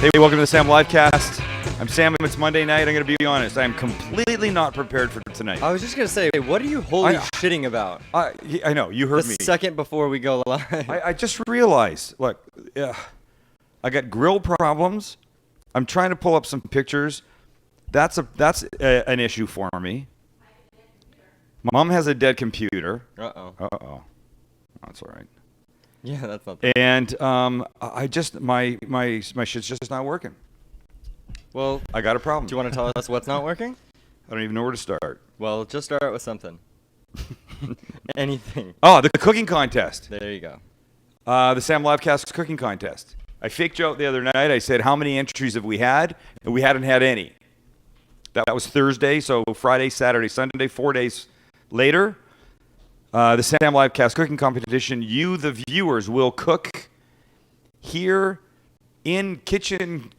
Hey, welcome to the Sam Livecast. I'm Sam. It's Monday night. I'm going to be honest. I'm completely not prepared for tonight. I was just going to say, what are you shitting about? I know. You heard me. The second before we go live. I just realized, look, I got grill problems. I'm trying to pull up some pictures. That's an issue for me. Mom has a dead computer. Uh-oh. That's all right. Yeah, that's not bad. And I just my shit's just not working. Well, I got a problem. Do you want to tell us what's not working? I don't even know where to start. Well, just start with something. Anything. Oh, the cooking contest. There you go. The Sam Livecast cooking contest. I faked you out the other night. I said, how many entries have we had? And we hadn't had any. That was Thursday, so Friday, Saturday, Sunday, 4 days later. The Sam Livecast cooking competition, you, the viewers, will cook here in kitchen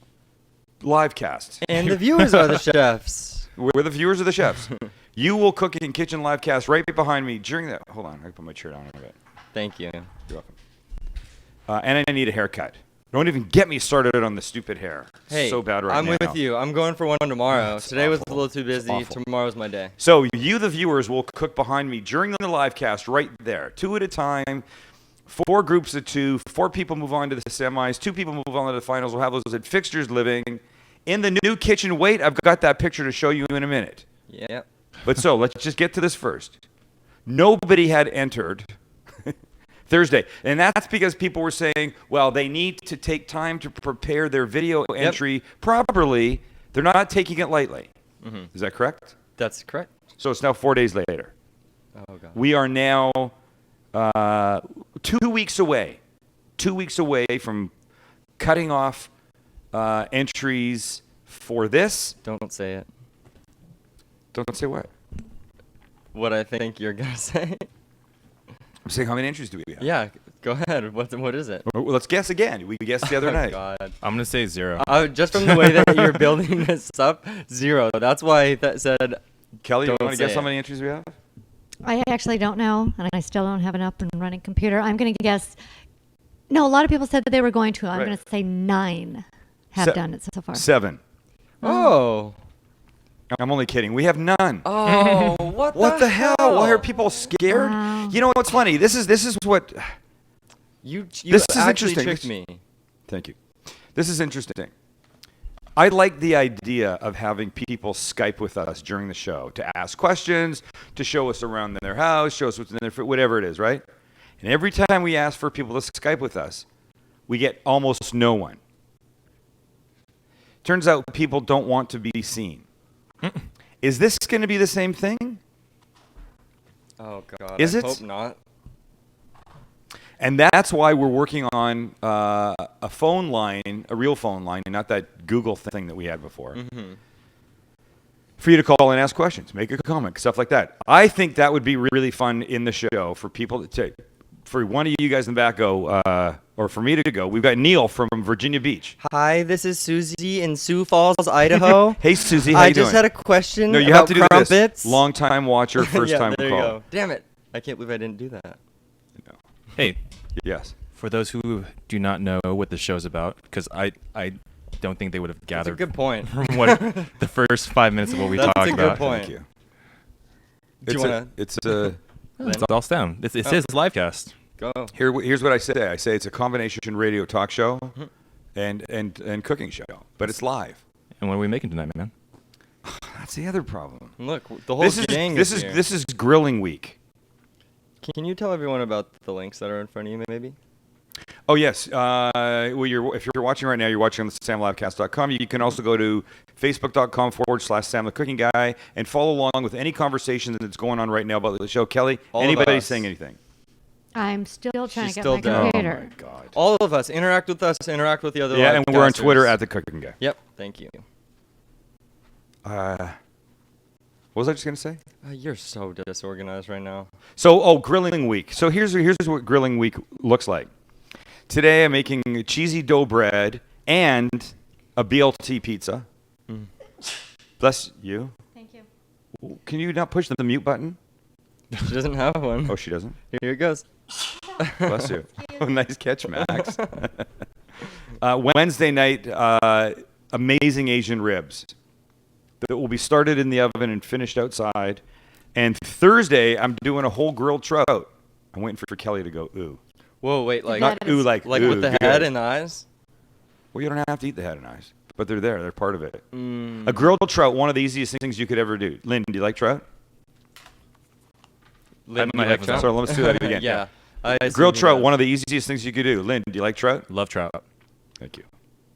livecast. And the viewers are the chefs. We're the viewers of the chefs. You will cook in kitchen livecast right behind me during that. Hold on, I can put my chair down a bit. Thank you. You're welcome. And I need a haircut. Don't even get me started on the stupid hair. Hey, so bad right I'm now. with you. I'm going for one tomorrow. Today was a little too busy. Awful. Tomorrow's my day. So you, the viewers, will cook behind me during the live cast right there. 2 at a time, 4 groups of 2. 4 people move on to the semis. 2 people move on to the finals. We'll have those at Fixtures Living. In the new kitchen. Wait, I've got that picture to show you in a minute. Yeah. But so, let's just get to this first. Nobody had entered Thursday. And that's because people were saying, well, they need to take time to prepare their video entry properly. They're not taking it lightly. Mm-hmm. Is that correct? That's correct. So it's now 4 days later. Oh, God. We are now 2 weeks away. 2 weeks away from cutting off entries for this. Don't say it. Don't say what? What I think you're going to say. I'm saying how many entries do we have? Yeah, go ahead. What is it? Well, let's guess again. We guessed the other night. God. I'm going to say 0. Just from the way that you're building this up, 0. That's why I said. Kelly, you Don't want to guess say how it. many entries we have? I actually don't know, and I still don't have an up and running computer. I'm going to guess. No, a lot of people said that they were going to. I'm Right. going to say 9 have done it so far. 7. Oh. I'm only kidding. We have none. Oh, What the hell? Why are people scared? Wow. You know what's funny? This is what. You This is actually interesting. tricked me. Thank you. This is interesting. I like the idea of having people Skype with us during the show to ask questions, to show us around their house, show us what's in their food, whatever it is, right? And every time we ask for people to Skype with us, we get almost no one. Turns out people don't want to be seen. Is this going to be the same thing? Oh, God. Is I it? hope not. And that's why we're working on a phone line, a real phone line, and not that Google thing that we had before. Mm-hmm. For you to call and ask questions, make a comment, stuff like that. I think that would be really fun in the show for people to for one of you guys in the back go, or for me to go. We've got Neil from Virginia Beach. Hi, this is Susie in Sioux Falls, Idaho. Hey, Susie, how I you doing? just had a question No, you about have to do crumpets. this. Long-time watcher, first-time yeah, there caller. you go. Damn it. I can't believe I didn't do that. No. Hey, Yes. for those who do not know what the show's about, because I don't think they would have That's a gathered good point. from what the first 5 minutes of what we That's talked a good about. point. Thank you. Do you want to It's a It's all Sam. It says livecast. go? Here's what I say. I say it's a combination radio talk show and cooking show, but it's live. And what are we making tonight, man? That's the other problem. Look, the whole gang This is here. is grilling week. Can you tell everyone about the links that are in front of you, maybe? Oh yes. Well, if you're watching right now, you're watching on the samlabcast.com. You can also go to facebook.com/Sam the Cooking Guy and follow along with any conversation that's going on right now about the show. Kelly, All of anybody us. saying anything? I'm still trying She's to get still my down. computer. Oh my God. All of us. Interact with us. Interact with the other Yeah, and we're on livecasters. Twitter at the Cooking Guy. Yep. Thank you. What was I just gonna say? You're so disorganized right now. So, grilling week. So here's what grilling week looks like. Today I'm making cheesy dough bread and a BLT pizza. Mm. Bless you. Thank you. Can you not push the mute button? She doesn't have one. Oh, she doesn't. Here it goes. Bless you. Oh, nice catch, Max. Wednesday night, amazing Asian ribs that will be started in the oven and finished outside. And Thursday, I'm doing a whole grilled trout. I'm waiting for Kelly to go, ooh. Whoa, wait, like That Not ooh, is- like like ooh, with the good. head and the eyes? Well, you don't have to eat the head and eyes, but they're there. They're part of it. Mm. A grilled trout, one of the easiest things you could ever do. Lynn, do you like trout? Lynn, my do you like headphones trout? on. Sorry, let's do that again. Yeah. I assume Grilled he trout, does. one of the easiest things you could do. Lynn, do you like trout? Love trout. Thank you.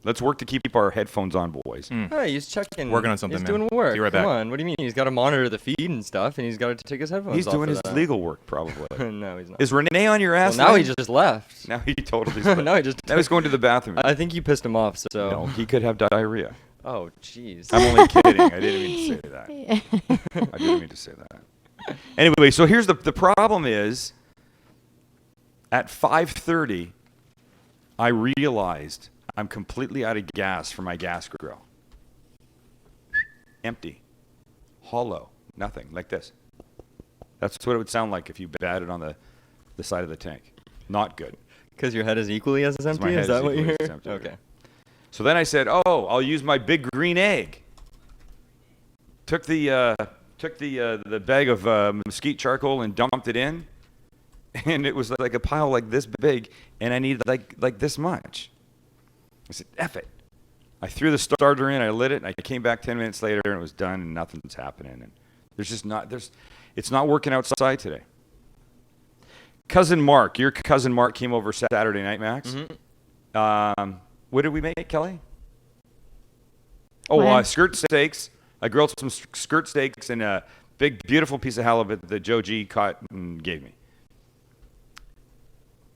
Let's work to keep our headphones on, boys. Hey, he's checking. Working on something, He's man. doing work. Be right Come back. on. What do you mean? He's got to monitor the feed and stuff, and he's got to take his headphones He's off doing for his that. legal work, probably. No, he's not. Is Renee on your Well, ass? now he Lynn? just left. Now he totally. Now he just. Now he's going to the bathroom. I think you pissed him off. So. No, he could have diarrhea. Oh, jeez. I'm only kidding. I didn't mean to say that. I didn't mean to say that. Anyway, so here's the problem is, at 5:30, I realized I'm completely out of gas for my gas grill. Empty. Hollow. Nothing. Like this. That's what it would sound like if you batted on the side of the tank. Not good. Because your head is equally as my empty. head Is that is what equally you're? as empty. Okay. So then I said, "Oh, I'll use my big green egg." Took the bag of mesquite charcoal and dumped it in, and it was like a pile like this big, and I needed like this much. I said, "F it." I threw the starter in, I lit it, and I came back 10 minutes later, and it was done, and nothing's happening. And it's not working outside today. Your cousin Mark came over Saturday night, Max. Mm-hmm. What did we make, Kelly? Oh, What? skirt steaks. I grilled some skirt steaks and a big, beautiful piece of halibut that Joe G caught and gave me.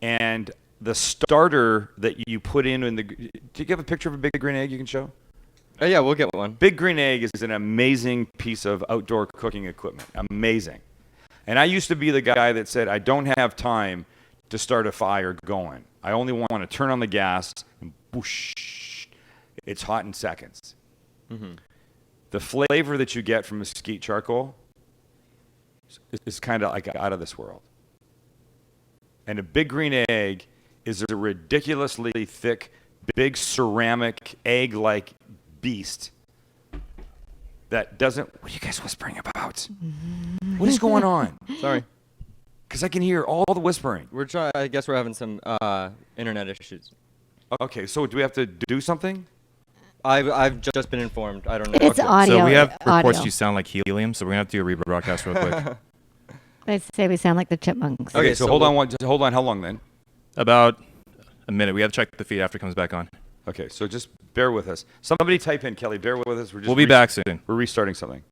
And the starter that you put in the... Do you have a picture of a big green egg you can show? Oh yeah, we'll get one. Big green egg is an amazing piece of outdoor cooking equipment. Amazing. And I used to be the guy that said, I don't have time to start a fire going. I only want to turn on the gas and whoosh, it's hot in seconds. Mm-hmm. The flavor that you get from mesquite charcoal is kind of like out of this world. And a big green egg is a ridiculously thick, big ceramic egg-like beast that doesn't... What are you guys whispering about? What is going on? Sorry. Because I can hear all the whispering. We're trying. I guess we're having some internet issues. Okay, so do we have to do something? I've just been informed. I don't know. It's audio. So we have reports audio. you sound like helium, so we're gonna have to do a rebroadcast real quick. They say we sound like the chipmunks. Okay, Okay, so so hold we'll- on. Hold on. How long then? About a minute. We have to check the feed after it comes back on. Okay, so just bear with us. Somebody type in, Kelly. Bear with us. We'll be back soon. We're restarting something.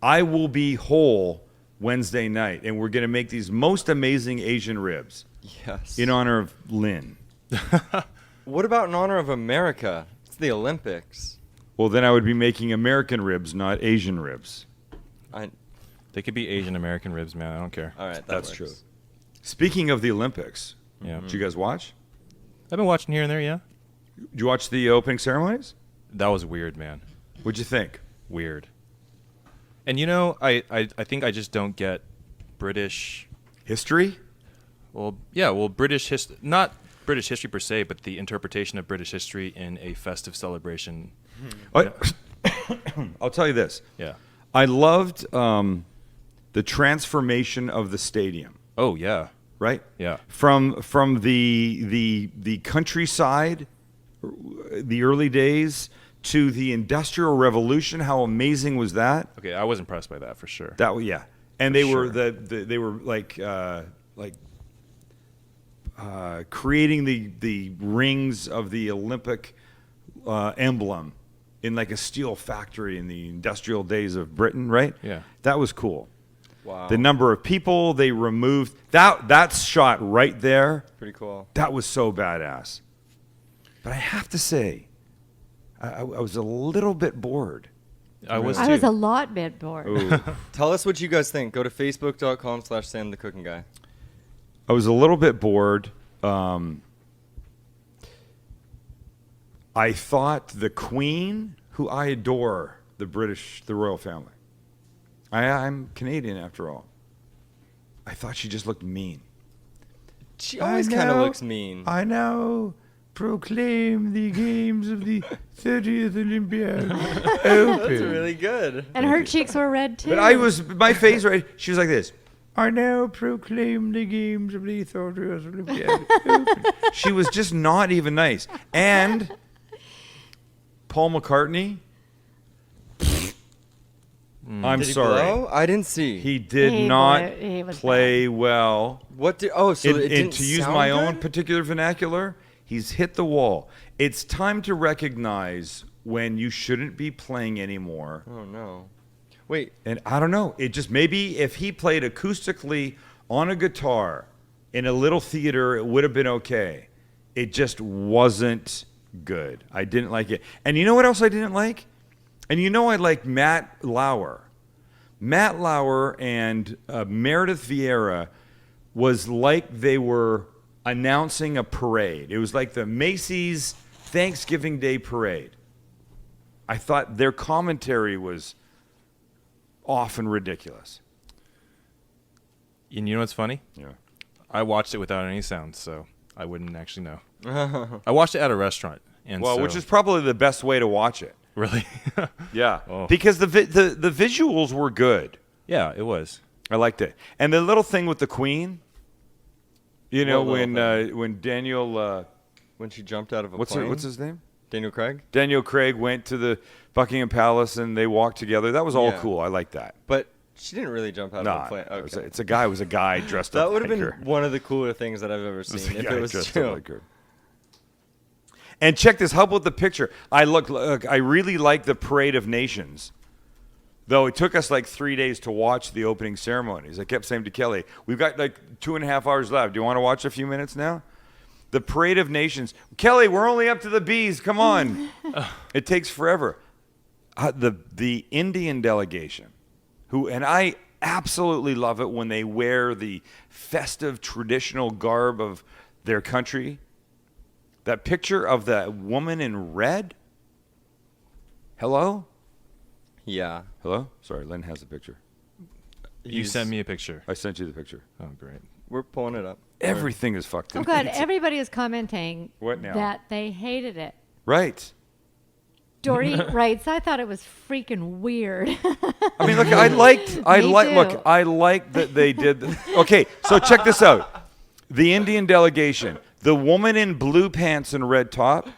I will be whole Wednesday night, and we're going to make these most amazing Asian ribs Yes. in honor of Lynn. What about in honor of America? It's the Olympics. Well, then I would be making American ribs, not Asian ribs. They could be Asian American ribs, man. I don't care. All right, that That's works. true. Speaking of the Olympics, Yeah. did you guys watch? I've been watching here and there. Yeah. Did you watch the opening ceremonies? That was weird, man. What'd you think? Weird. And you know, I think I just don't get British. History? Well, yeah. Well, not British history per se, but the interpretation of British history in a festive celebration. I'll tell you this. Yeah. I loved the transformation of the stadium. Oh yeah. Right? Yeah. From the countryside, the early days, to the Industrial Revolution. How amazing was that? Okay, I was impressed by that for sure. That yeah, and For they were sure. they were creating the rings of the Olympic emblem in like a steel factory in the industrial days of Britain. Right? Yeah. That was cool. Wow. The number of people they removed, that shot right there, Pretty cool. that was so badass. But I have to say, I was a little bit bored. I was I too. was a lot bit bored. Ooh. Tell us what you guys think. Go to facebook.com/SamTheCookingGuy. I was a little bit bored. I thought the Queen, who I adore, the royal family. I'm Canadian after all. I thought she just looked mean. She always kind of looks mean. I now proclaim the games of the 30th Olympiad open. That's really good. And her cheeks were red too. But my face, right? She was like this. I now proclaim the games of the 30th Olympiad open. She was just not even nice. And Paul McCartney, I'm Did he sorry. blow? I didn't see. He did He not he was play well. What did? Oh, so it And didn't to use sound my good? own particular vernacular, he's hit the wall. It's time to recognize when you shouldn't be playing anymore. Oh no. Wait. And I don't know. It just maybe if he played acoustically on a guitar in a little theater, it would have been okay. It just wasn't good. I didn't like it. And you know what else I didn't like? And you know I like Matt Lauer. Matt Lauer and Meredith Vieira was like they were announcing a parade. It was like the Macy's Thanksgiving Day parade. I thought their commentary was often ridiculous. And you know what's funny? Yeah. I watched it without any sound, so I wouldn't actually know. I watched it at a restaurant, and Well, so, which is probably the best way to watch it. really, Yeah. Oh. Because the visuals were good. yeah, it was. I liked it. And the little thing with the Queen, you know, What little when Daniel When she jumped out of a what's plane. what's his name? Daniel Craig. Daniel Craig went to the Buckingham Palace and they walked together. That was all Yeah. cool. I like that. But she didn't really jump out of a plane. it was Okay. it was a guy dressed That up would have like been her. one of the cooler things that I've ever It was seen a if guy it was dressed true. up like her. And check this. How about the picture? I really like the Parade of Nations. Though it took us like 3 days to watch the opening ceremonies. I kept saying to Kelly, we've got like 2.5 hours left. Do you want to watch a few minutes now? The Parade of Nations. Kelly, we're only up to the B's. Come on. It takes forever. The Indian delegation, and I absolutely love it when they wear the festive traditional garb of their country. That picture of the woman in red. Hello? Yeah. Hello? Sorry, Lynn has the picture. You sent me a picture. I sent you the picture. Oh, great. We're pulling it up. Everything is fucked Oh up. God! Everybody is commenting What now? that they hated it. Right. Dory writes, "I thought it was freaking weird." I mean, look, I like that they did. Okay, so check this out. The Indian delegation, the woman in blue pants and red top,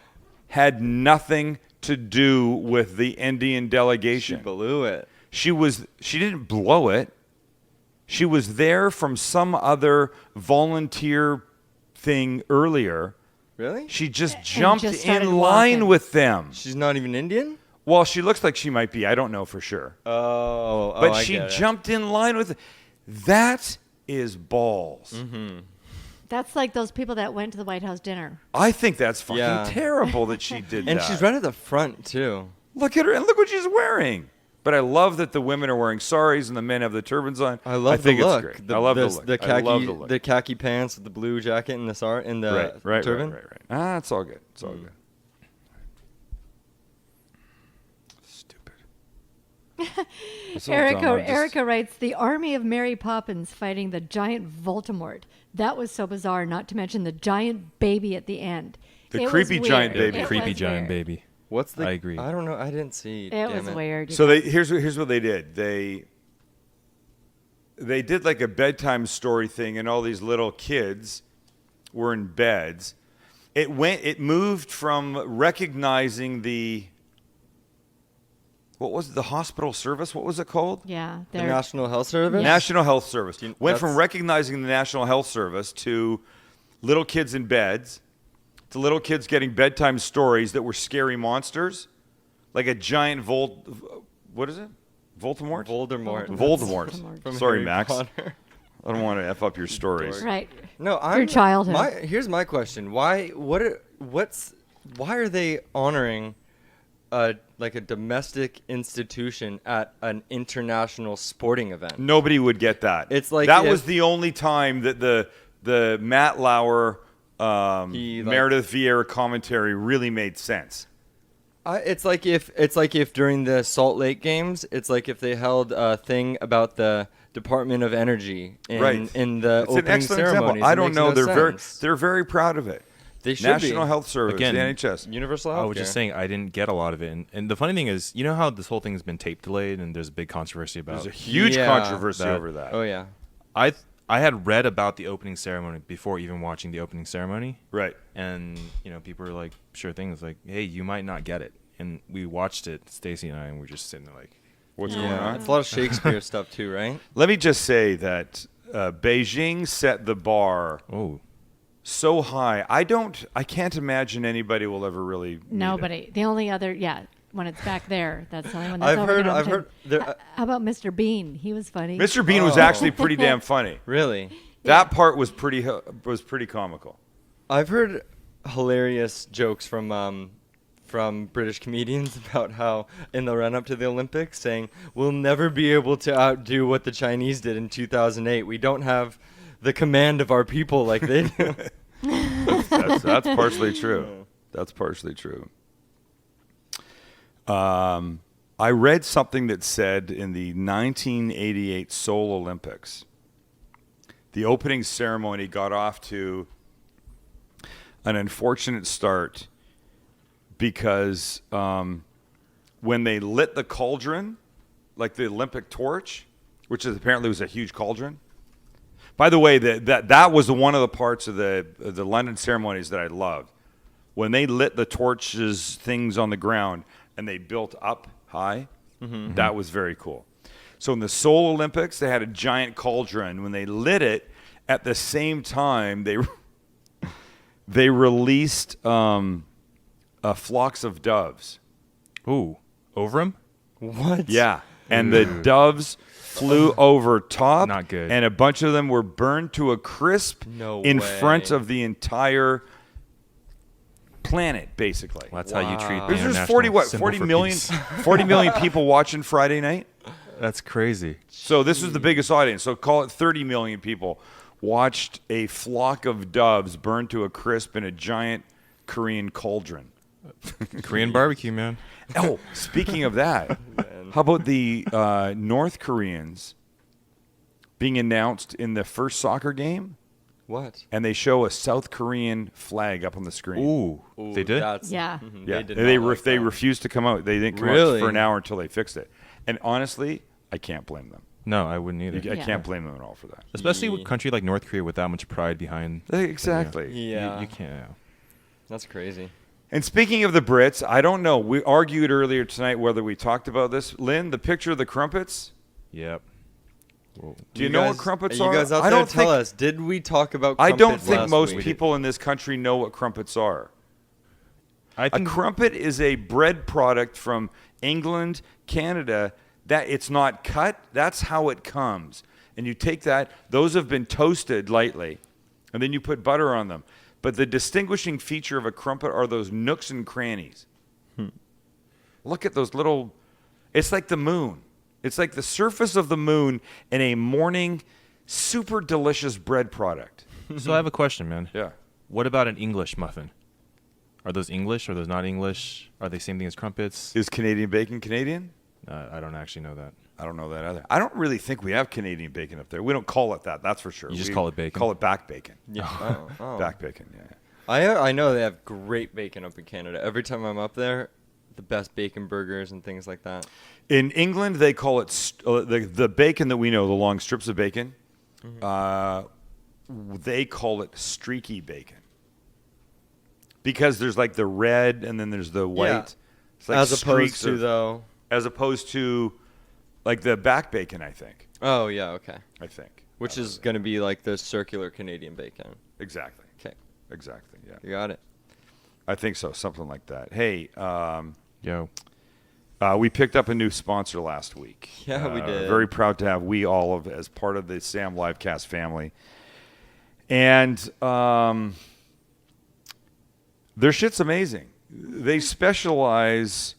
had nothing to do with the Indian delegation. She blew it. She didn't blow it. She was there from some other volunteer thing earlier. Really? She just jumped just started in line walking. with them. She's not even Indian? Well, she looks like she might be. I don't know for sure. But But she jumped in line with. That is balls. Mm-hmm. That's like those people that went to the White House dinner. I think that's fucking Yeah. terrible that she did And that. she's right at the front, too. Look at her and look what she's wearing. But I love that the women are wearing saris and the men have the turbans on. I love think the look. It's great. I love the look. The I khaki, love the look. the khaki pants with the blue jacket and the right, turban. right. Ah, it's all good. It's all good. Stupid. It's all dumb. I'm just- Erica writes, "The army of Mary Poppins fighting the giant Voldemort. That was so bizarre. Not to mention the giant baby at the end. The It was creepy giant weird. baby. It Creepy was giant weird. baby. What's the? I agree. I don't know. I didn't see. It damn was weird. So here's what they did. They did like a bedtime story thing, and all these little kids were in beds. It moved from recognizing what was it, the hospital service? What was it called? Yeah, The they're National Health Service. Yeah. National Health Service. Went from that's- recognizing the National Health Service to little kids in beds, to little kids getting bedtime stories that were scary monsters, like a giant what is it? Voldemort? Voldemort. Voldemort. From Sorry, Harry Max. Potter. I don't want to F up your stories. right. No, I'm Your childhood. Here's my question: Why? Why are they honoring like a domestic institution at an international sporting event? Nobody would get that. It's like that if- was the only time that the Matt Lauer, Meredith Vieira commentary really made sense. It's like if during the Salt Lake games, it's like if they held a thing about the Department of Energy in, Right. in the It's an opening excellent ceremonies. example. I It don't makes know. no sense. They're very proud of it. They should National be. Health Service, Again, the NHS. Universal health. I was just saying I didn't get a lot of it, and the funny thing is, you know how this whole thing has been tape delayed, and there's a big controversy about. There's a huge Yeah, controversy that- over that. Oh yeah. I had read about the opening ceremony before even watching the opening ceremony, Right. and people were like, "Sure thing." It's like, "Hey, you might not get it," and we watched it, Stacy and I, and we're just sitting there like, What's Yeah. going Yeah, on? it's a lot of Shakespeare stuff too, right? Let me just say that Beijing set the bar "Oh, so high. I can't imagine anybody will ever really meet Nobody. it. The only other, when it's back there, that's the only one. That's I've over heard. How about Mr. Bean? He was funny. Mr. Bean was Oh. actually pretty damn funny. Really? That part was pretty comical. I've heard hilarious jokes from British comedians about how in the run-up to the Olympics saying we'll never be able to outdo what the Chinese did in 2008. We don't have the command of our people like they do. That's partially true. That's partially true. I read something that said in the 1988 Seoul Olympics, the opening ceremony got off to an unfortunate start because when they lit the cauldron, like the Olympic torch, which is apparently was a huge cauldron. By the way, that was one of the parts of the London ceremonies that I loved. When they lit the torches, things on the ground, and they built up high, that was very cool. So in the Seoul Olympics, they had a giant cauldron. When they lit it, at the same time, they released flocks of doves. ooh, over him." What? Yeah. And the doves flew over top. Not good. And a bunch of them were burned to a crisp No in way. front of the entire planet, basically. Well, that's how you treat the There's international 40 symbol for million, peace. 40 million people watching Friday night. That's crazy. So this was the biggest audience. So call it 30 million people watched a flock of doves burned to a crisp in a giant Korean cauldron. Korean barbecue, man. Oh, speaking of that, how about the North Koreans being announced in the first soccer game, What? and they show a South Korean flag up on the screen? Ooh, they did. That's, Yeah. mhm, Yeah, They did they not like they that. refused to come out. They didn't come out Really? for an hour until they fixed it. And honestly, I can't blame them. No, I wouldn't either. I Yeah. can't blame them at all for that. Especially with a country like North Korea with that much pride behind. Exactly. Yeah. You can't. That's crazy. And speaking of the Brits, I don't know. We argued earlier tonight whether we talked about this. Lynn, the picture of the crumpets. Yep. Whoa. Do you know what crumpets are? You guys out I there, don't tell think, us. Did we talk about I crumpets don't think last most week? people in this country know what crumpets are. I A think crumpet is a bread product from England, Canada, that it's not cut. That's how it comes. And you take that, those have been toasted lightly, and then you put butter on them. But the distinguishing feature of a crumpet are those nooks and crannies. Look at those little, it's like the moon. It's like the surface of the moon in a morning, super delicious bread product. So I have a question, man. Yeah. What about an English muffin? Are those English? Are those not English? Are they same thing as crumpets? Is Canadian bacon Canadian? I don't actually know that. I don't know that either. I don't really think we have Canadian bacon up there. We don't call it that, that's for sure. You just We call it bacon? Call it back bacon. Yeah. Oh. Back bacon, yeah. I know they have great bacon up in Canada. Every time I'm up there, the best bacon burgers and things like that. In England, they call it the bacon that we know, the long strips of bacon. They call it streaky bacon because there's like the red and then there's the white. Yeah. It's like As opposed streaks to of- though. as opposed to like the back bacon. I think. Oh yeah, okay. Which is going to be like the circular Canadian bacon. exactly, Okay, exactly. Yeah, you got it. I think so. Something like that. Hey. Yo. We picked up a new sponsor last week. Yeah, we did. Very proud to have We Olive as part of the Sam Livecast family. And their shit's amazing. They specialize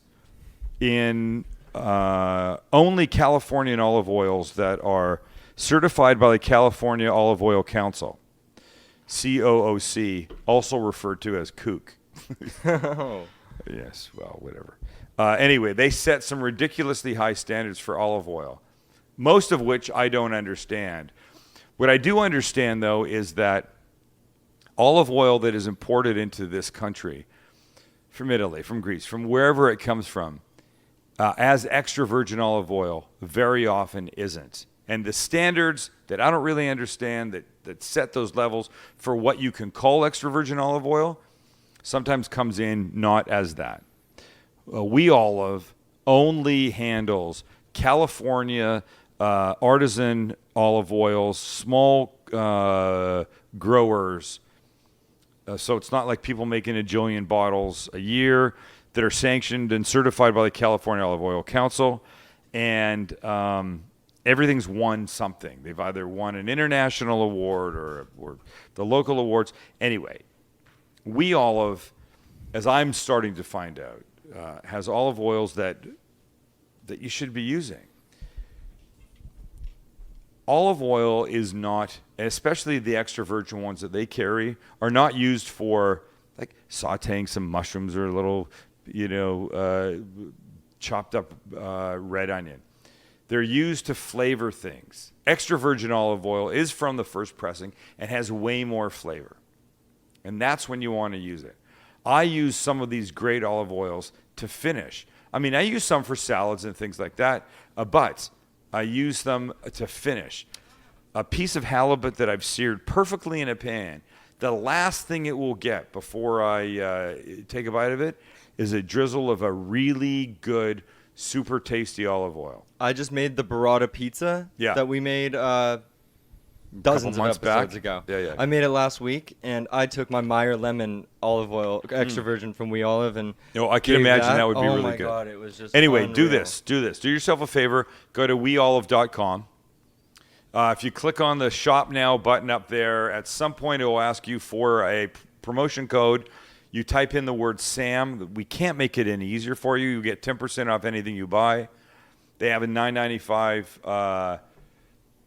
in only Californian olive oils that are certified by the California Olive Oil Council, COOC, also referred to as kook. Oh. Yes, well, whatever. Anyway, they set some ridiculously high standards for olive oil. most of which I don't understand. What I do understand, though, is that olive oil that is imported into this country from Italy, from Greece, from wherever it comes from, as extra virgin olive oil, very often isn't. And the standards that I don't really understand that set those levels for what you can call extra virgin olive oil sometimes comes in not as that. We Olive only handles California artisan olive oils, small growers. So it's not like people making a jillion bottles a year that are sanctioned and certified by the California Olive Oil Council. And everything's won something. They've either won an international award or the local awards. Anyway, We Olive, as I'm starting to find out, has olive oils that you should be using. Olive oil is not, especially the extra virgin ones that they carry, are not used for like sautéing some mushrooms or a little, chopped up red onion. They're used to flavor things. Extra virgin olive oil is from the first pressing and has way more flavor. And that's when you want to use it. I use some of these great olive oils to finish. I mean, I use some for salads and things like that, but I use them to finish. A piece of halibut that I've seared perfectly in a pan, the last thing it will get before I take a bite of it is a drizzle of a really good, super tasty olive oil. I just made the burrata pizza that we made dozens of episodes ago. Yeah. I made it last week, and I took my Meyer lemon olive oil, extra virgin from We Olive, and I can imagine that would be really good. Oh my God, it was just anyway, unreal. do this. Do yourself a favor. Go to weolive.com. If you click on the Shop Now button up there, at some point it will ask you for a promotion code. You type in the word Sam. We can't make it any easier for you. You get 10% off anything you buy. They have a $9.95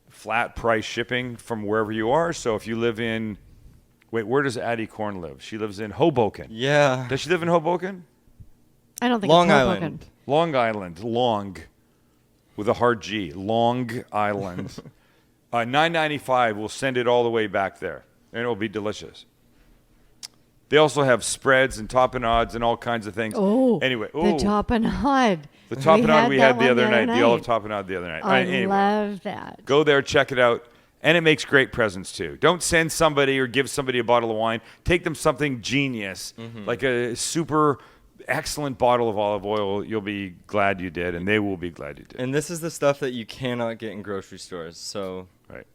flat price shipping from wherever you are. So if you live in, where does Addie Korn live? She lives in Hoboken. Yeah. Does she live in Hoboken? I don't think Long it's Island. Hoboken. Long Island, Long, with a hard G, Long Island. $9.95 will send it all the way back there, and it will be delicious. They also have spreads and tapenades and all kinds of things. Anyway, the tapenade. The tapenade we had the other night. The olive top. tapenade the other night. I Anyway, love that. go there, check it out. And it makes great presents, too. Don't send somebody or give somebody a bottle of wine. Take them something genius, like a super excellent bottle of olive oil. You'll be glad you did, and they will be glad you did. And this is the stuff that you cannot get in grocery stores. So Right.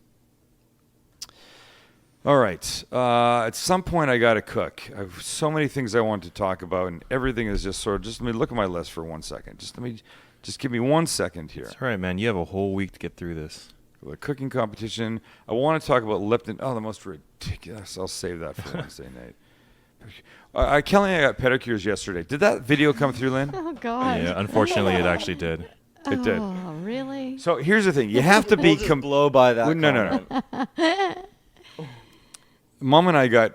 All right. At some point, I got to cook. I have so many things I want to talk about, and everything is just sort of. Just let me look at my list for 1 second. Just give me 1 second here. It's all right, man. You have a whole week to get through this. The cooking competition. I want to talk about Lipton. Oh, the most ridiculous. I'll save that for Wednesday night. Kelly and I got pedicures yesterday. Did that video come through, Lynn? Oh, God. Yeah, unfortunately, it actually did. It did. Oh, really? So here's the thing. You have to be. we'll just blow by that. No. Mom and I got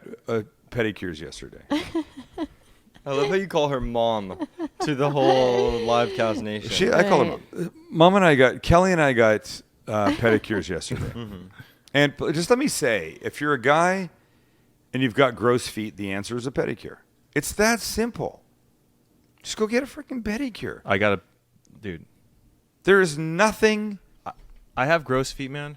pedicures yesterday. I love how you call her mom to the whole live cows nation. I call her Mom and I got Kelly and I got pedicures yesterday. And just let me say, if you're a guy and you've got gross feet, the answer is a pedicure. It's that simple. Just go get a freaking pedicure. Dude. There is nothing. I have gross feet, man.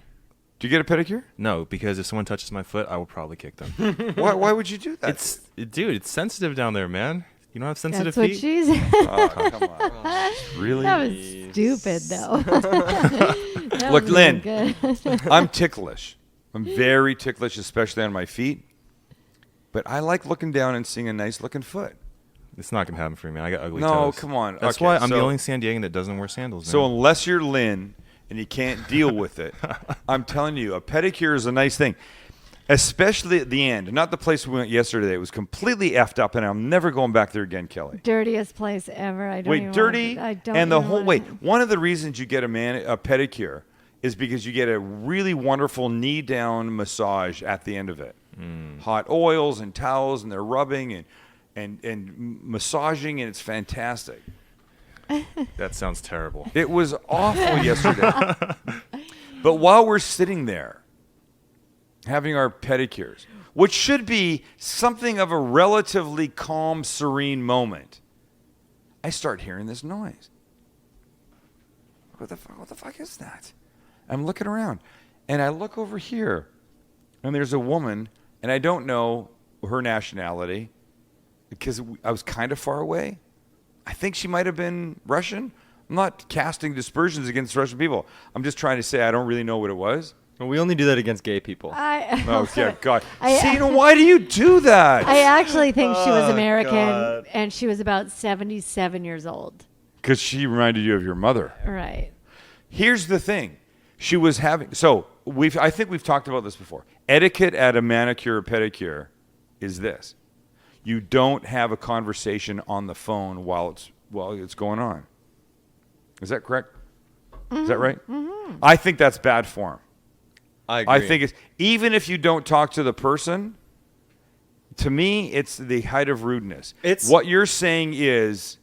Do you get a pedicure? No, because if someone touches my foot, I will probably kick them. Why would you do that? Dude, it's sensitive down there, man. You don't have sensitive That's what feet? she's. Oh, come on. Really? That was stupid, though. That Look, was Lynn. really good. I'm ticklish. I'm very ticklish, especially on my feet. But I like looking down and seeing a nice looking foot. It's not going to happen for me, man. I got ugly No, toes. come on. That's Okay, why I'm the so- only San Diegan that doesn't wear sandals, man. So unless you're Lynn and you can't deal with it, I'm telling you, a pedicure is a nice thing. Especially at the end. Not the place we went yesterday. It was completely effed up, and I'm never going back there again, Kelly. Dirtiest place ever. I don't even Dirty, want to, and the whole one of the reasons you get a pedicure is because you get a really wonderful knee-down massage at the end of it. Hot oils and towels, and they're rubbing and massaging, and it's fantastic. That sounds terrible. It was awful yesterday. But while we're sitting there having our pedicures, which should be something of a relatively calm, serene moment, I start hearing this noise. What the fuck is that? I'm looking around, and I look over here, and there's a woman, and I don't know her nationality because I was kind of far away. I think she might have been Russian. I'm not casting dispersions against Russian people. I'm just trying to say I don't really know what it was. Well, we only do that against gay people. Oh, yeah, God. Why do you do that? I actually think she was American, God. and she was about 77 years old. Because she reminded you of your mother. Right. Here's the thing. She was having... So, I think we've talked about this before. Etiquette at a manicure or pedicure is this. You don't have a conversation on the phone while it's going on. Is that correct? Mm-hmm. Is that right? Mm-hmm. I think that's bad form. I agree. I think it's... Even if you don't talk to the person, to me, it's the height of rudeness. What you're saying is...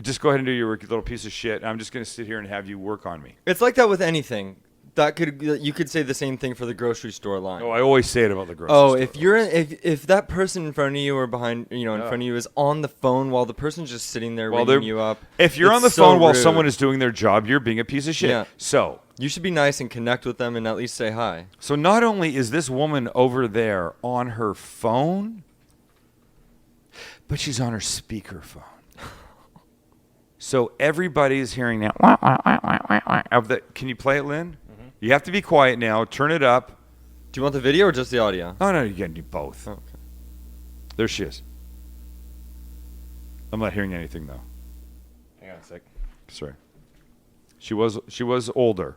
Just go ahead and do your little piece of shit. I'm just going to sit here and have you work on me. It's like that with anything. You could say the same thing for the grocery store line. Oh, I always say it about the grocery store. If that person in front of you or behind in front of you is on the phone while the person's just sitting there ringing you up. If you're on the phone while someone is doing their job, you're being a piece of shit. Yeah. So you should be nice and connect with them and at least say hi. So not only is this woman over there on her phone, but she's on her speakerphone. So everybody is hearing now. Can you play it, Lynn? Mm-hmm. You have to be quiet now. Turn it up. Do you want the video or just the audio? Oh, no, you can do both. Oh, okay. There she is. I'm not hearing anything, though. Hang on a sec. Sorry. She was older.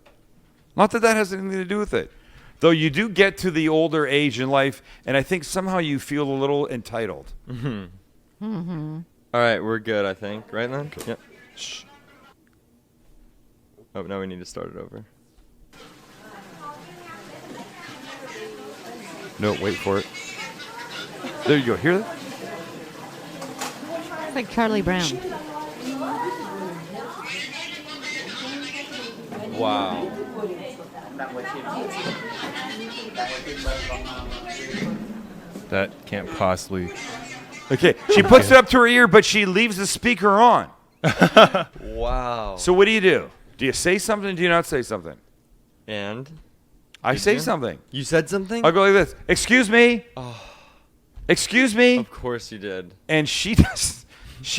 Not that has anything to do with it. Though you do get to the older age in life, and I think somehow you feel a little entitled. Mm-hmm. Mm-hmm. All right, we're good, I think. Right, Lynn? Okay. Yep. Shh. Oh, now we need to start it over. No, wait for it. There you go. Hear that? It's like Charlie Brown. Wow. That can't possibly. Okay, she puts it up to her ear, but she leaves the speaker on. Wow. So what do? Do you say something? Do you not say something? And? I say something. You said something? I'll go like this. Excuse me. Oh. Excuse me. Of course you did. And she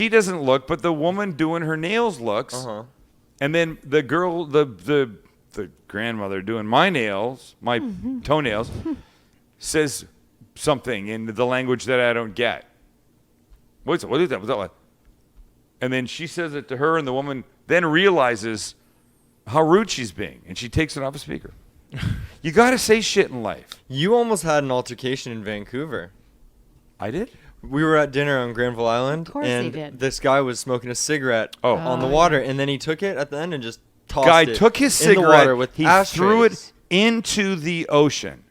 doesn't look, but the woman doing her nails looks. Uh-huh. And then the girl, the grandmother doing my nails, my toenails, says something in the language that I don't get. What is that? What's that? And then she says it to her, and the woman then realizes how rude she's being, and she takes it off a speaker. You got to say shit in life. You almost had an altercation in Vancouver. I did? We were at dinner on Granville Island, Of course he and did. this guy was smoking a cigarette Oh. on the Oh, water, and then he took it at the end and just tossed Guy it took his in the cigarette, water with he ashtrays. threw it into the ocean.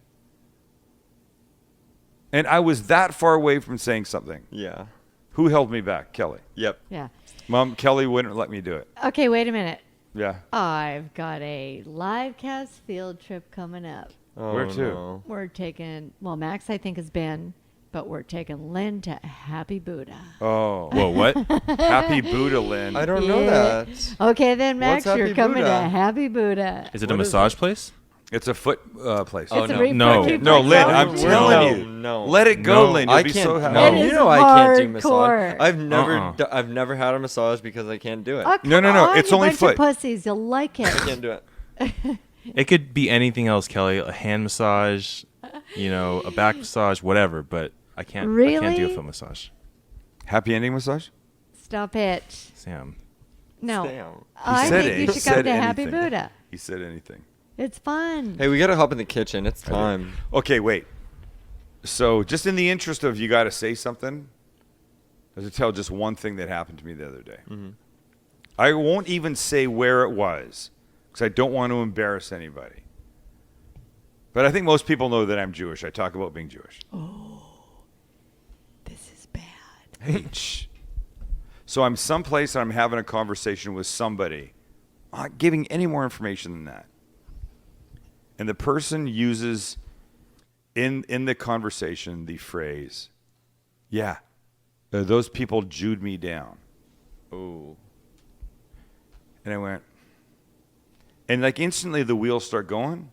And I was that far away from saying something. Yeah. Who held me back? Kelly. Yep. Yeah. Mom, Kelly wouldn't let me do it. Okay, wait a minute. Yeah. I've got a live cast field trip coming up. Oh, Where to? no. We're taking, Max I think has been, but we're taking Lynn to Happy Buddha. Oh. Whoa, what? Happy Buddha, Lynn. I don't know Yeah. that. Okay, then Max, What's you're Happy coming Buddha? to Happy Buddha. Is it a What is massage place? It's a foot place. Oh, It's a no. reflex- No. reflex No, Lynn, zone. I'm No, telling you. no. Let it go, No. Lynn. You'll I be can't. so happy. No, It you is know I can't do massage. hardcore. I've never had a massage because I can't do it. Oh, No, come no, no, on, it's you only bunch foot. of pussies. You'll like it. I can't do it. It could be anything else, Kelly. A hand massage, a back massage, whatever. But I can't. I can't do a Really? foot massage. Happy ending massage? Stop it. Sam. No. Damn. I said think it. you He should come said to Happy anything. Buddha. He said anything. It's fun. Hey, we gotta hop in the kitchen. It's time. Okay, wait. So, just in the interest of you got to say something, I have to tell just one thing that happened to me the other day. Mm-hmm. I won't even say where it was because I don't want to embarrass anybody. But I think most people know that I'm Jewish. I talk about being Jewish. This is bad. Hey, shh. So I'm someplace and I'm having a conversation with somebody. I'm not giving any more information than that. and the person uses in the conversation the phrase, "Yeah, those people Jewed me down." Oh. And I went, and like instantly the wheels start going.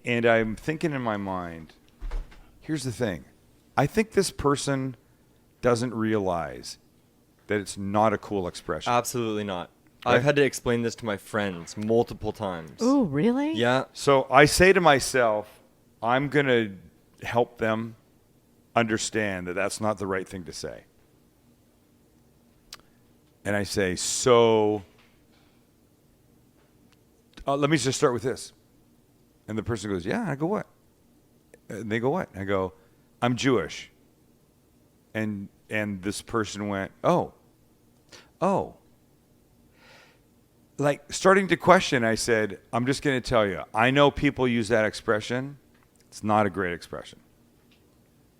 And I'm thinking in my mind, here's the thing. I think this person doesn't realize that it's not a cool expression. Absolutely not. Right? I've had to explain this to my friends multiple times. Ooh, really? Yeah. So I say to myself, I'm going to help them understand that that's not the right thing to say. And I say, let me just start with this. And the person goes, yeah. I go, what? And they go, what? I go, I'm Jewish. And this person went, oh. Like starting to question, I said, I'm just going to tell you, I know people use that expression. It's not a great expression.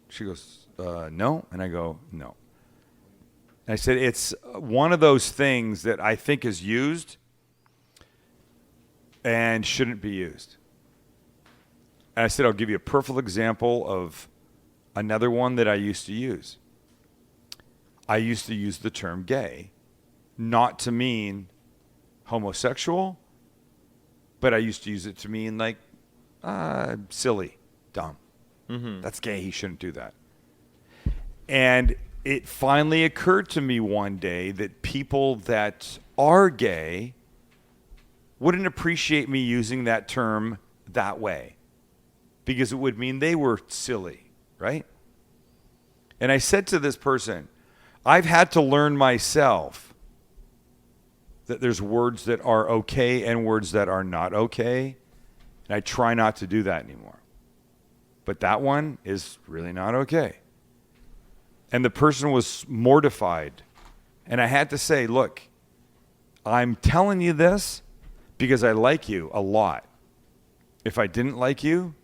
She goes, no. And I go, no. And I said, it's one of those things that I think is used and shouldn't be used. And I said, I'll give you a perfect example of another one that I used to use. I used to use the term gay, not to mean homosexual, but I used to use it to mean like silly, dumb. Mm-hmm. That's gay. He shouldn't do that. And it finally occurred to me one day that people that are gay wouldn't appreciate me using that term that way because it would mean they were silly, right? And I said to this person, I've had to learn myself that there's words that are okay and words that are not okay. And I try not to do that anymore. But that one is really not okay. And the person was mortified. And I had to say, look, I'm telling you this because I like you a lot. If I didn't like you,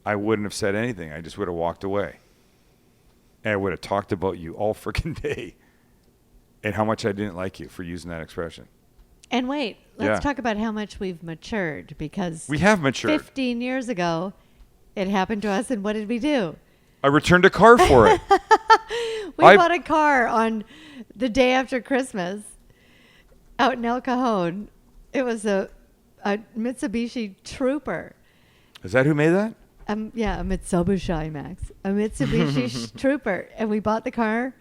I wouldn't have said anything. I just would have walked away. And I would have talked about you all freaking day and how much I didn't like you for using that expression. And wait, let's Yeah. talk about how much we've matured because We have matured. 15 years ago, it happened to us, and what did we do? I returned a car for it. We bought a car on the day after Christmas out in El Cajon. It was a Mitsubishi Trooper. Is that who made that? Yeah, a Mitsubishi, Max. A Mitsubishi Trooper. And we bought the car,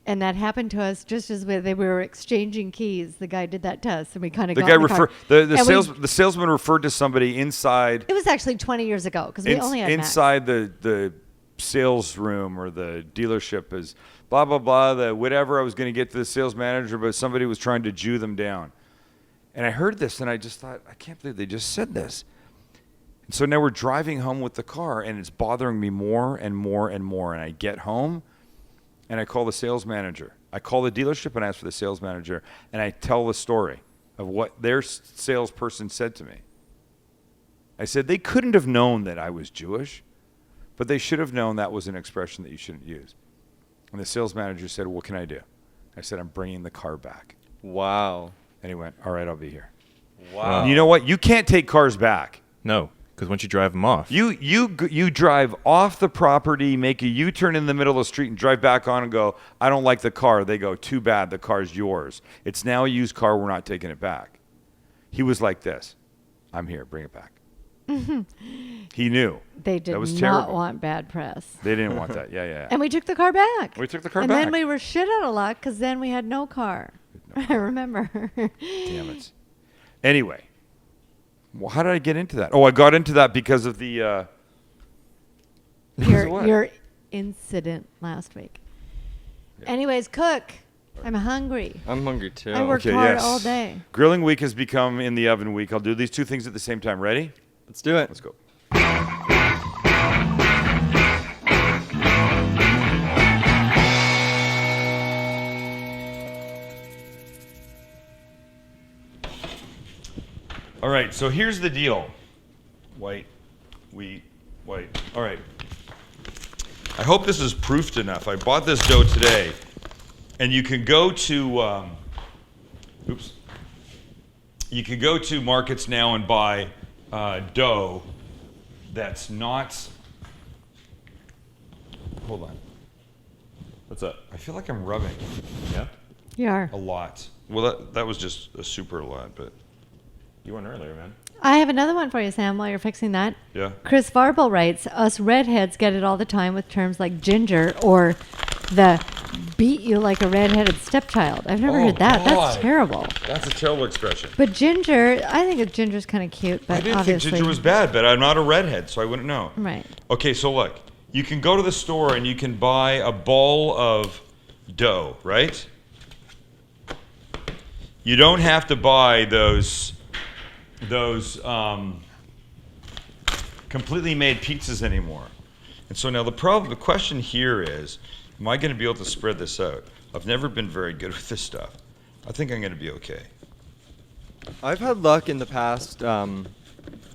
and that happened to us just as we were exchanging keys. The guy did that to us, and we kind of got in the car. The salesman referred to somebody inside. It was actually 20 years ago because we only had inside the sales room or the dealership as blah blah blah. The whatever I was going to get to the sales manager, but somebody was trying to Jew them down. And I heard this, and I just thought, I can't believe they just said this. And so now we're driving home with the car, and it's bothering me more and more and more. And I get home, and I call the sales manager. I call the dealership and ask for the sales manager, and I tell the story of what their salesperson said to me. I said, they couldn't have known that I was Jewish, but they should have known that was an expression that you shouldn't use. And the sales manager said, what can I do? I said, I'm bringing the car back. Wow. And he went, all right, I'll be here. Wow. And you know what? You can't take cars back. No, because once you drive them off. You drive off the property, make a U-turn in the middle of the street, and drive back on and go, I don't like the car. They go, too bad, the car's yours. It's now a used car. We're not taking it back. He was like this. I'm here. Bring it back. He knew. They did that was not terrible. want bad press. They didn't want that. Yeah. And we took the car back. We took the car and back. And then we were shit out of luck because then we had no car. I remember. Damn it. Anyway, well, how did I get into that? Oh, I got into that because of the your incident last week. Yeah. Anyways, cook. I'm hungry. I'm hungry too. I worked hard all day. Grilling week has become in the oven week. I'll do these two things at the same time. Ready? Let's do it. Let's go. All right, so here's the deal. White, wheat, white. All right. I hope this is proofed enough. I bought this dough today, and you can go to, you could go to markets now and buy dough that's not. Hold on. What's up? I feel like I'm rubbing Yeah? You are. a lot. Well, that was just a super lot, but You went earlier, man. I have another one for you, Sam, while you're fixing that. yeah. Chris Varble writes, us redheads get it all the time with terms like ginger or the beat you like a redheaded stepchild. I've never Oh, heard that. God. That's terrible. That's a terrible expression. But ginger, I think ginger's kind of cute, but I didn't obviously. think ginger was bad, but I'm not a redhead, so I wouldn't know. Right. Okay, so look, you can go to the store and you can buy a ball of dough, right? You don't have to buy those completely made pizzas anymore. And so now the question here is, am I going to be able to spread this out? I've never been very good with this stuff. I think I'm going to be okay. I've had luck in the past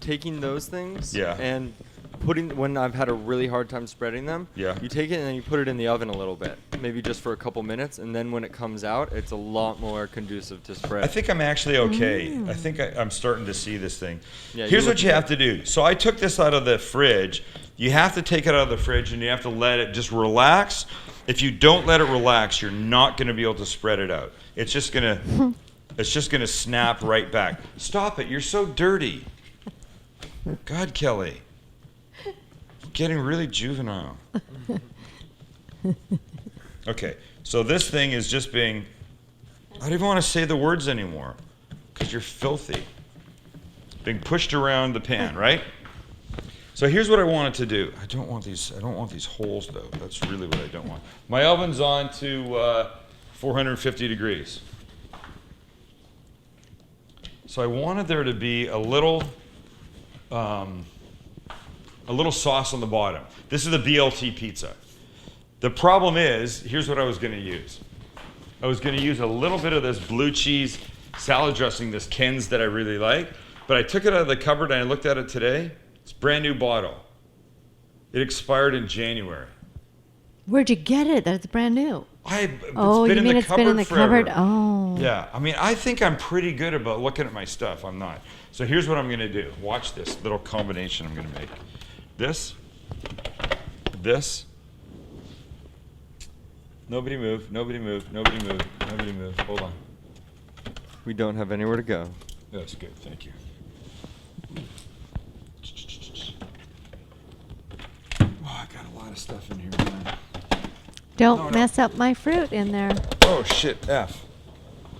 taking those things Yeah. and putting when I've had a really hard time spreading them. Yeah. You take it and then you put it in the oven a little bit, maybe just for a couple minutes, and then when it comes out, it's a lot more conducive to spread. I think I'm actually okay. I think I'm starting to see this thing. Yeah, Here's you what you have to do. So I took this out of the fridge. You have to take it out of the fridge and you have to let it just relax. If you don't let it relax, you're not going to be able to spread it out. It's just going to snap right back. Stop it. You're so dirty. God, Kelly. Getting really juvenile. Okay, so this thing is just being, I don't even want to say the words anymore because you're filthy. Being pushed around the pan, right? So here's what I want it to do. I don't want these holes though. That's really what I don't want. My oven's on to 450 degrees. So I wanted there to be a little sauce on the bottom. This is a BLT pizza. The problem is, here's what I was going to use. I was going to use a little bit of this blue cheese salad dressing, this Ken's that I really like, but I took it out of the cupboard and I looked at it today. It's a brand new bottle. It expired in January. Where'd you get it? That's brand new. It's Oh, been you in mean the it's cupboard been in the forever. cupboard? Oh. Yeah, I mean, I think I'm pretty good about looking at my stuff. I'm not. So here's what I'm going to do. Watch this little combination I'm going to make. This. Nobody move, nobody move, nobody move, nobody move. Hold on. We don't have anywhere to go. That's good, thank you. Oh, I got a lot of stuff in here, man. Don't No, no. mess up my fruit in there. Oh, shit, F.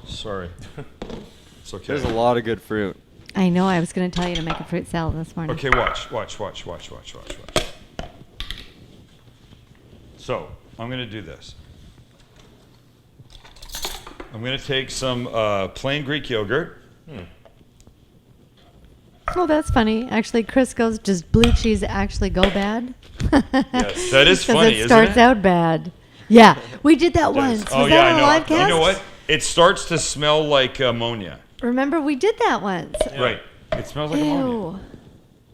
Sorry. It's okay. There's a lot of good fruit. I know. I was going to tell you to make a fruit salad this morning. Okay, watch. So, I'm going to do this. I'm going to take some plain Greek yogurt. Oh, that's funny. Actually, Chris goes, does blue cheese actually go bad? Yes, that is funny, Because it isn't starts it? out bad. Yeah, we did that once. Was Oh, that yeah, on I a know. live cast? You know what? It starts to smell like ammonia. Remember, we did that once. Right. It smells like ammonia. Ew.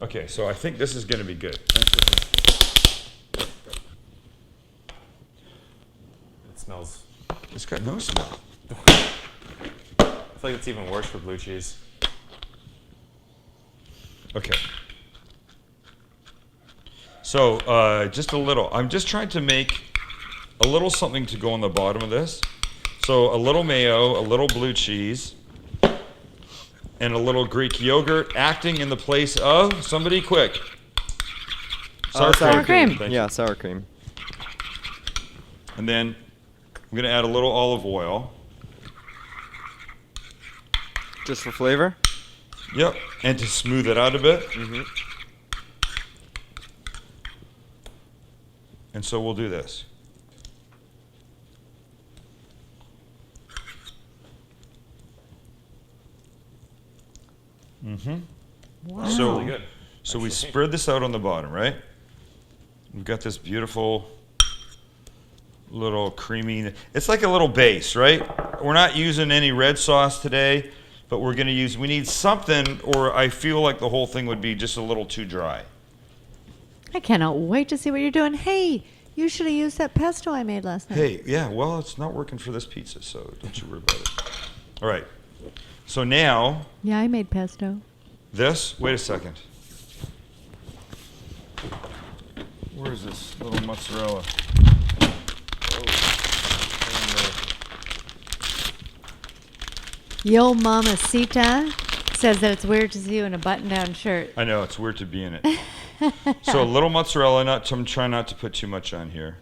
Okay, so I think this is going to be good. It smells. It's got no smell. I feel like it's even worse for blue cheese. Okay. So just a little. I'm just trying to make a little something to go on the bottom of this. So a little mayo, a little blue cheese, and a little Greek yogurt acting in the place of, somebody quick. Sour cream. Thank you. Yeah, sour cream. And then I'm going to add a little olive oil. Just for flavor? Yep. And to smooth it out a bit. Mm-hmm. And so we'll do this. Mm-hmm. Wow. So, Really good. so we spread this out on the bottom, right? We've got this beautiful little creamy, it's like a little base, right? We're not using any red sauce today, but we need something, or I feel like the whole thing would be just a little too dry. I cannot wait to see what you're doing. Hey, you should have used that pesto I made last night. Hey, yeah, well, it's not working for this pizza, so don't you worry about it. All right. So now, Yeah, I made pesto. this, wait a second. Where is this little mozzarella? Yo Mamacita says that it's weird to see you in a button-down shirt. I know, it's weird to be in it. So a little mozzarella, I'm trying not to put too much on here.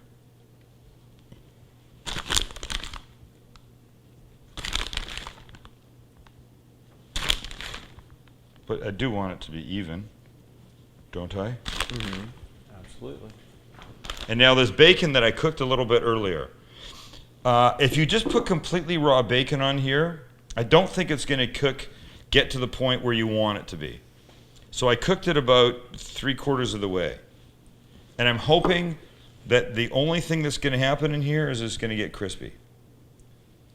But I do want it to be even, don't I? Mm-hmm. Absolutely. And now this bacon that I cooked a little bit earlier. If you just put completely raw bacon on here, I don't think it's going to get to the point where you want it to be. So I cooked it about 3/4 of the way. And I'm hoping that the only thing that's going to happen in here is it's going to get crispy.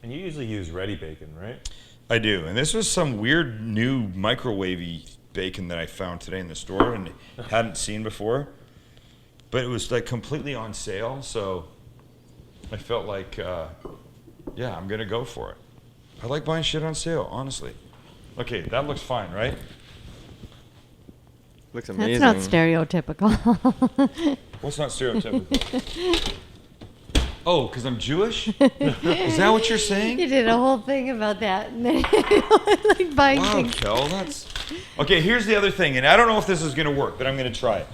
And you usually use ready bacon, right? I do. And this was some weird new microwavy bacon that I found today in the store and hadn't seen before. But it was like completely on sale, so I felt like, yeah, I'm going to go for it. I like buying shit on sale, honestly. Okay, that looks fine, right? Looks amazing. That's not stereotypical. What's not stereotypical? Oh, because I'm Jewish? Is that what you're saying? You did a whole thing about that. And then like buying Wow, things. Kel, that's... Okay, here's the other thing, and I don't know if this is going to work, but I'm going to try it.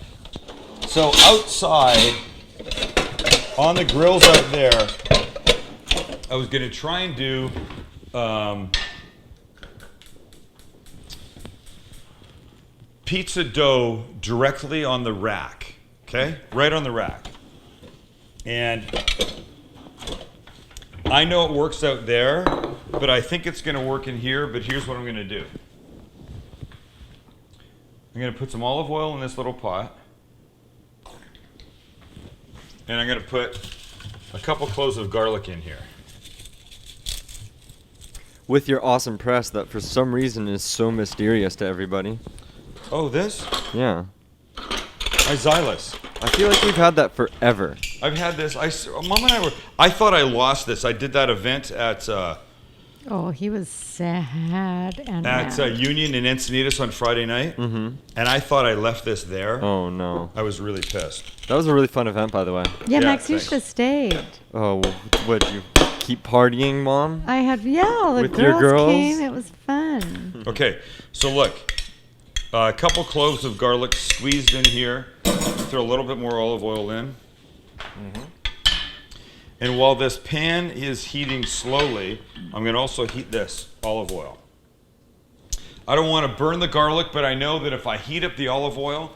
So outside, on the grills out there, I was going to try and do pizza dough directly on the rack, okay? Right on the rack. And I know it works out there, but I think it's going to work in here, but here's what I'm going to do. I'm going to put some olive oil in this little pot. And I'm going to put a couple cloves of garlic in here. With your awesome press that for some reason is so mysterious to everybody. Oh, this? Yeah. My Xylus. I feel like we've had that forever. I've had this. Mom and I were. I thought I lost this. I did that event at Oh, he was sad and mad. Union in Encinitas on Friday night, and I thought I left this there. Oh no. I was really pissed. That was a really fun event, by the way. Yeah, Yeah, Max, you thanks. should have stayed. Oh, what, you keep partying, Mom? I had, all the With your girls girls? came. It was fun. Okay, so look, a couple cloves of garlic squeezed in here. Throw a little bit more olive oil in. And while this pan is heating slowly, I'm going to also heat this olive oil. I don't want to burn the garlic, but I know that if I heat up the olive oil,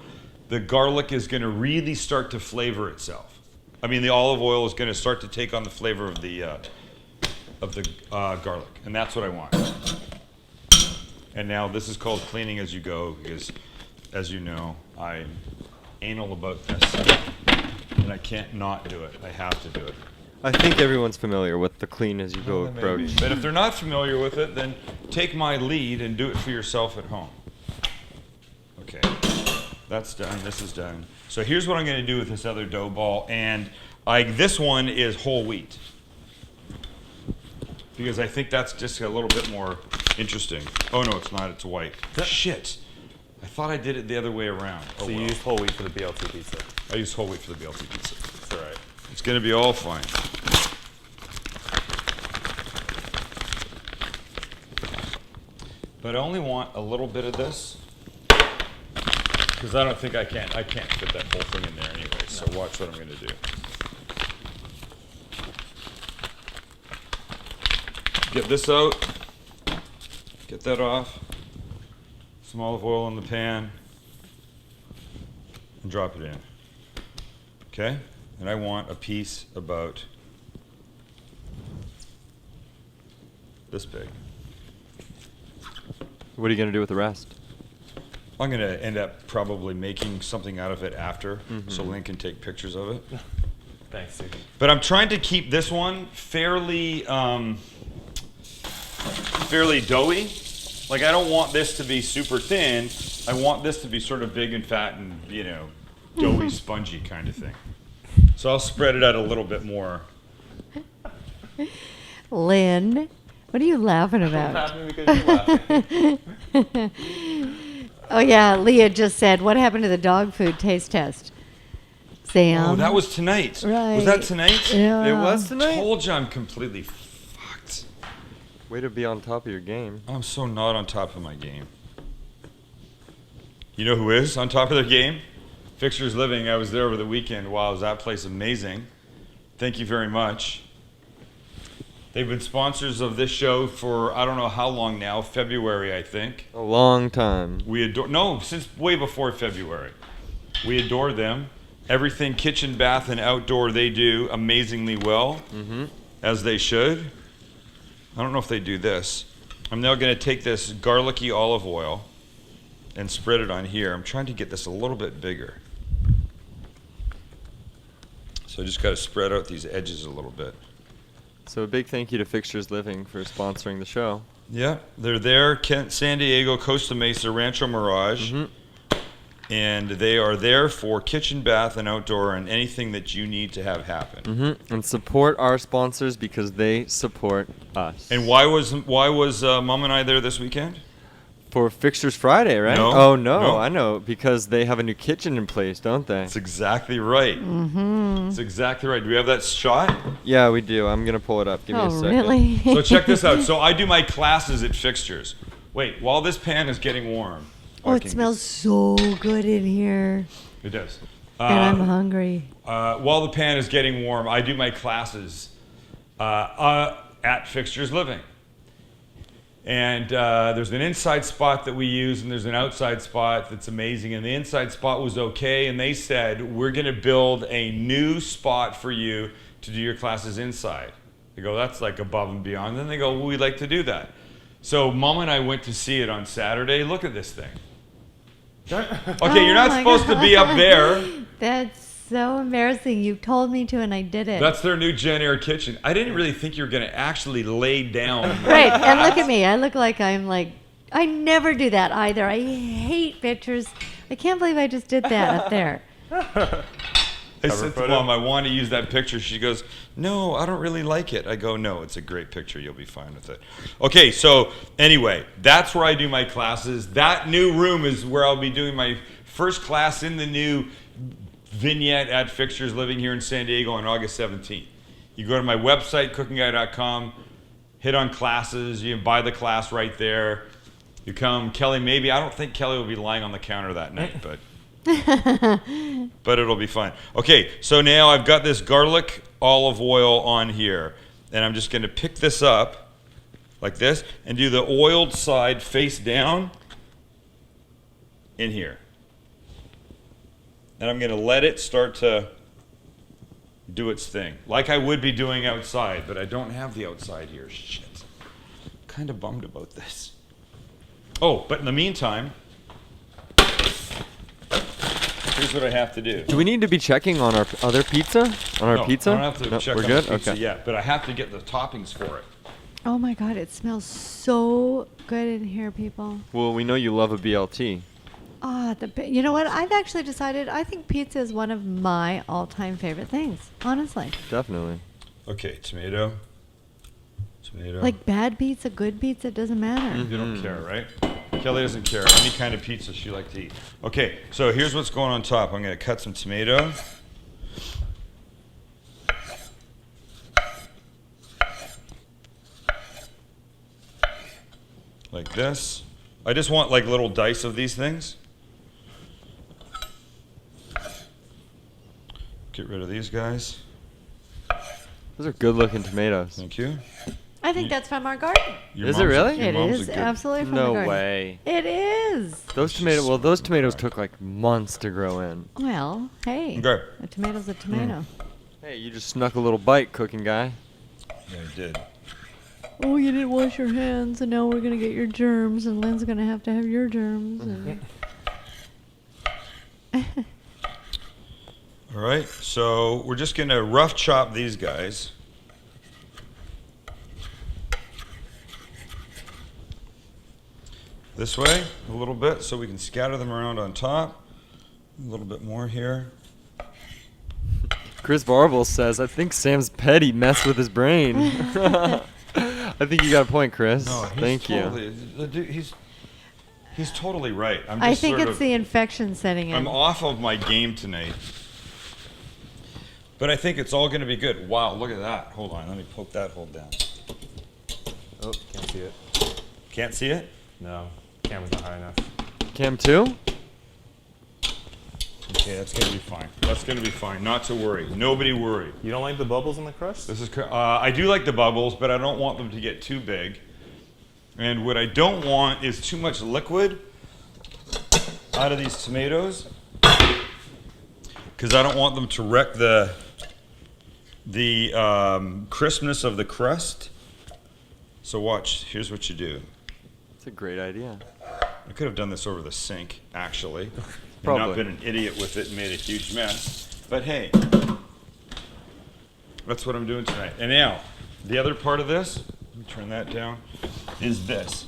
the garlic is going to really start to flavor itself. I mean, the olive oil is going to start to take on the flavor of the garlic, and that's what I want. And now this is called cleaning as you go, because, as you know, I'm anal about this, and I can't not do it. I have to do it. I think everyone's familiar with the clean as you go approach. But if they're not familiar with it, then take my lead and do it for yourself at home. Okay, that's done. This is done. So here's what I'm going to do with this other dough ball, and this one is whole wheat because I think that's just a little bit more interesting. Oh no, it's not. It's white. Shit. I thought I did it the other way around. Oh, So you well. use whole wheat for the BLT pizza. I use whole wheat for the BLT pizza. That's all right. It's going to be all fine. But I only want a little bit of this because I don't think I can't fit that whole thing in there anyway. So watch what I'm going to do. Get this out. Get that off. Some olive oil in the pan. And drop it in. Okay? And I want a piece about this big. What are you going to do with the rest? I'm going to end up probably making something out of it after, so Lynn can take pictures of it. Thanks, Susan. But I'm trying to keep this one fairly doughy. Like, I don't want this to be super thin. I want this to be sort of big and fat and, doughy, spongy kind of thing. So I'll spread it out a little bit more. Lynn, What are you laughing I'm about? laughing because you're laughing. Oh yeah, Leah just said, "What happened to the dog food taste test?" Sam. Oh, that was tonight. right. Was that tonight? Yeah. It was tonight. Told you I'm completely fucked. Way to be on top of your game. I'm so not on top of my game. You know who is on top of their game? Fixtures Living. I was there over the weekend. Wow, was that place amazing. Thank you very much. They've been sponsors of this show for I don't know how long now, February, I think. A long time. We adore, no, since way before February. We adore them. Everything kitchen, bath, and outdoor they do amazingly well, as they should. I don't know if they do this. I'm now going to take this garlicky olive oil and spread it on here. I'm trying to get this a little bit bigger. So I just got to spread out these edges a little bit. So a big thank you to Fixtures Living for sponsoring the show. Yeah, they're there, Kent, San Diego, Costa Mesa, Rancho Mirage. And they are there for kitchen, bath, and outdoor, and anything that you need to have happen. And support our sponsors because they support us. And why was Mom and I there this weekend? For Fixtures Friday, right? No. Oh, no, No. I know. Because they have a new kitchen in place, don't they? That's exactly right. That's exactly right. Do we have that shot? Yeah, we do. I'm going to pull it up. Give me a Oh second. really? So check this out. So I do my classes at Fixtures. Wait, while this pan is getting warm. Oh, I it can- smells so good in here, It does. and I'm hungry. While the pan is getting warm, I do my classes at Fixtures Living. And there's an inside spot that we use, and there's an outside spot that's amazing. And the inside spot was okay, and they said, we're going to build a new spot for you to do your classes inside. They go, that's like above and beyond. Then they go, well, we'd like to do that. So Mom and I went to see it on Saturday. Look at this thing. Okay, you're not my supposed to be up there. That's so embarrassing. You told me to, and I did it. That's their new Jen Air kitchen. I didn't really think you were going to actually lay down. Right, and look at me. I look like I never do that either. I hate pictures. I can't believe I just did that up there. I said to photo? Mom, I want to use that picture. She goes, no, I don't really like it. I go, no, it's a great picture. You'll be fine with it. Okay, so anyway, that's where I do my classes. That new room is where I'll be doing my first class in the new vignette at Fixtures Living here in San Diego on August 17th. You go to my website, cookingguy.com, hit on classes. You can buy the class right there. You come, Kelly, maybe. I don't think Kelly will be lying on the counter that night, but... but it'll be fine. Okay, so now I've got this garlic olive oil on here, and I'm just going to pick this up like this and do the oiled side face down in here. And I'm going to let it start to do its thing, like I would be doing outside, but I don't have the outside here. Shit. I'm kind of bummed about this. Oh, but in the meantime, here's what I have to do. Do we need to be checking on our other pizza? On our No, pizza? I don't have to No, check we're on good? the pizza Okay. yet, but I have to get the toppings for it. Oh my God, it smells so good in here, people. Well, we know you love a BLT. You know what? I've actually decided I think pizza is one of my all-time favorite things, honestly. Definitely. Okay, tomato. Like bad pizza, good pizza, it doesn't matter. You don't care, right? Kelly doesn't care. Any kind of pizza she likes to eat. Okay, so here's what's going on top. I'm going to cut some tomato. Like this. I just want like little dice of these things. Get rid of these guys. Those are good looking tomatoes. Thank you. I think that's from our garden. Your Is it mom's- really? your It mom's a is good- absolutely from the No garden. way. It is. Those tomatoes took like months to grow in. Well, hey, Okay. a tomato's a tomato. Hey, you just snuck a little bite, cooking guy. Yeah, I did. Oh, you didn't wash your hands, and now we're gonna get your germs, and Lynn's gonna have to have your germs. And All right, so we're just going to rough chop these guys. This way, a little bit, so we can scatter them around on top. A little bit more here. Chris Varble says, I think Sam's petty messed with his brain. I think you got a point, Chris. No, Thank you. the dude, he's totally right. I'm just I think sort it's of, the infection setting in. I'm off of my game tonight. But I think it's all going to be good. Wow, look at that. Hold on, let me poke that hole down. Oh, can't see it. Can't see it? No, camera's not high enough. Cam 2? Okay, that's going to be fine. That's going to be fine. Not to worry. Nobody worry. You don't like the bubbles in the crust? This is. I do like the bubbles, but I don't want them to get too big. And what I don't want is too much liquid out of these tomatoes, because I don't want them to wreck the crispness of the crust. So watch. Here's what you do. It's a great idea. I could have done this over the sink, actually. And Probably. not been an idiot with it and made a huge mess. But hey, that's what I'm doing tonight. And now, the other part of this, let me turn that down, is this.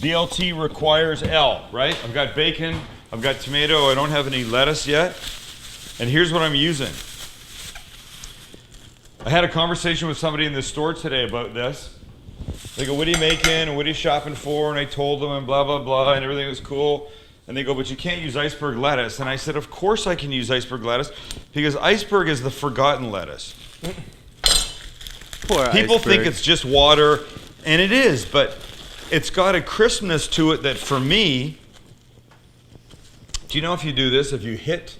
BLT requires L, right? I've got bacon, I've got tomato, I don't have any lettuce yet. And here's what I'm using. I had a conversation with somebody in the store today about this. They go, what are you making and what are you shopping for? And I told them and blah, blah, blah, and everything was cool. And they go, but you can't use iceberg lettuce. And I said, of course I can use iceberg lettuce, because iceberg is the forgotten lettuce. Poor People iceberg. think it's just water, and it is, but it's got a crispness to it that for me, do you know if you do this, if you hit,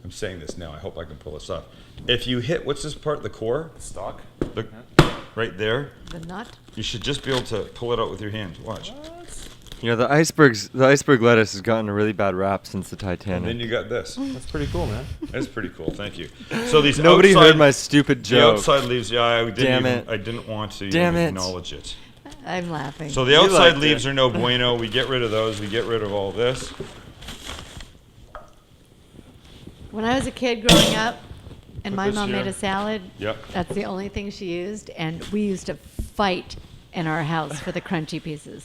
I'm saying this now, I hope I can pull this off. If you hit, what's this part, the core? Stock? Right there, The nut. you should just be able to pull it out with your hands. Watch. You know, the iceberg lettuce has gotten a really bad rap since the And then Titanic. you got this. That's pretty cool, man. That's pretty cool. Thank you. So these Nobody outside, heard my stupid the joke. outside leaves. Yeah, I didn't. Damn even, it. I didn't want to Damn even it. acknowledge it. I'm laughing. So the You outside liked leaves it. are no bueno. We get rid of those. We get rid of all this. When I was a kid growing up, and Put my this mom here. made a salad, Yep. that's the only thing she used, and we used to fight in our house for the crunchy pieces.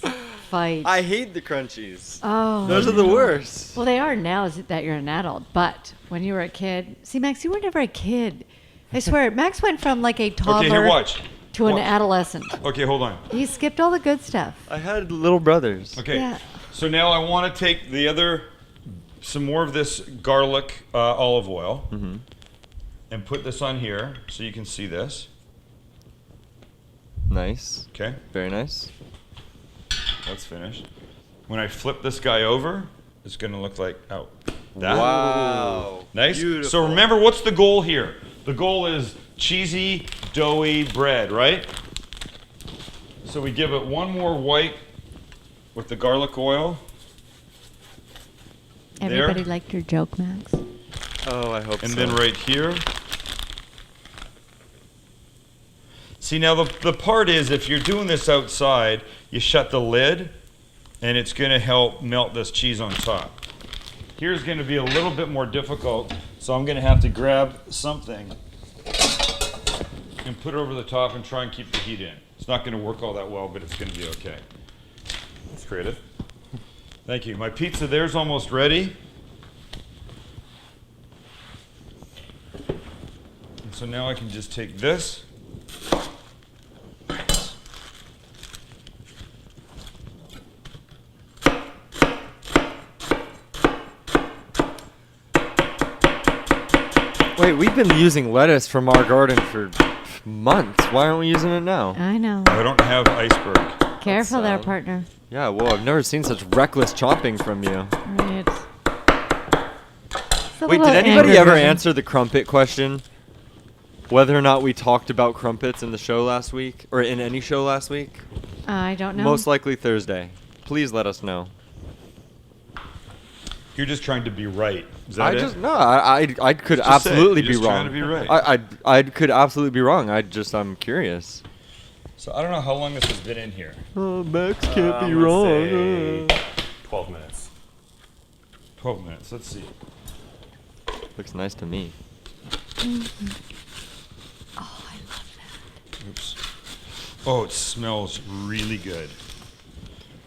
Fight. I hate the crunchies. Oh. Those are the worst. Well, they are now that you're an adult, but when you were a kid, see, Max, you were never a kid. I swear, Max went from like a toddler Okay, here, watch. to an Watch. adolescent. Okay, hold on. He skipped all the good stuff. I had little brothers. Okay. Yeah. So now I want to take the other, some more of this garlic olive oil, and put this on here so you can see this. Nice. Okay, Very nice. that's finished. When I flip this guy over, it's going to look like that. Wow. Nice. Beautiful. So remember, what's the goal here? The goal is cheesy, doughy bread, right? So we give it one more wipe with the garlic oil. There. Everybody liked your joke, Max. Oh, I hope And so. then right here. See, now the part is, if you're doing this outside, you shut the lid, and it's going to help melt this cheese on top. Here's going to be a little bit more difficult, so I'm going to have to grab something and put it over the top and try and keep the heat in. It's not going to work all that well, but it's going to be okay. That's creative. Thank you. My pizza there's almost ready. And so now I can just take this. Wait, we've been using lettuce from our garden for months. Why aren't we using it now? I know. I don't have iceberg. Careful there, sad. partner. Yeah, well, I've never seen such reckless chopping from you. Right. It's a Wait, little did anybody anger ever version. answer the crumpet question? Whether or not we talked about crumpets in the show last week, or in any show last week? I don't know. Most likely Thursday. Please let us know. You're just trying to be right. Is that it? I could Just say it. absolutely You're be just wrong. trying to be right. I could absolutely be wrong. I'm curious. So I don't know how long this has been in here. Oh, Max Let's say 12 minutes. 12 minutes. Let's see. Looks nice to me. Oh, I love that. Oops. Oh, it smells really good.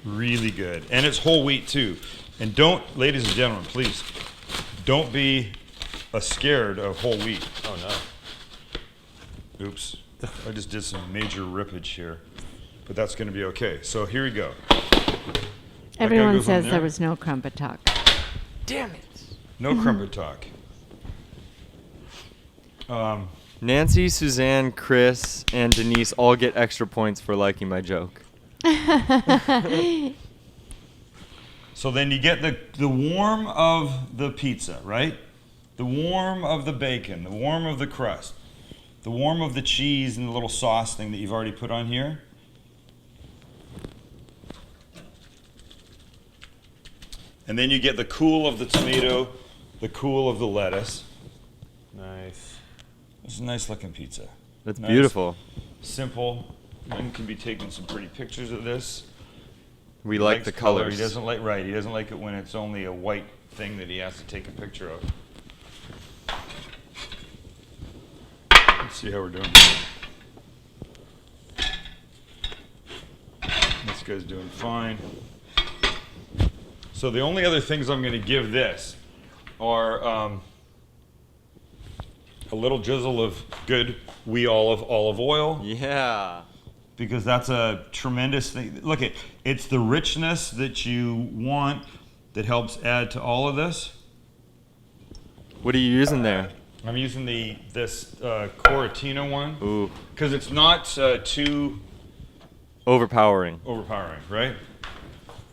Really good. And it's whole wheat too. And don't, ladies and gentlemen, please, don't be scared of whole wheat. Oh, no. Oops. I just did some major rippage here. but that's going to be okay. So here we go. Everyone goes on says there. there was no crumpet talk. Damn it. No crumpet talk. Nancy, Suzanne, Chris, and Denise all get extra points for liking my joke. So then you get the warm of the pizza, right? The warm of the bacon, the warm of the crust, the warm of the cheese and the little sauce thing that you've already put on here. And then you get the cool of the tomato, the cool of the lettuce. Nice. It's a nice looking pizza. That's Nice, beautiful. Simple. One can be taking some pretty pictures of this. We He like likes the color. colors. He doesn't like He doesn't like it when it's only a white thing that he has to take a picture of. Let's see how we're doing. This guy's doing fine. So the only other things I'm going to give this are a little drizzle of good olive oil. Yeah. Because that's a tremendous thing. Look, it's the richness that you want that helps add to all of this. What are you using there? I'm using this Coratina one Ooh, because it's not too overpowering. overpowering, right?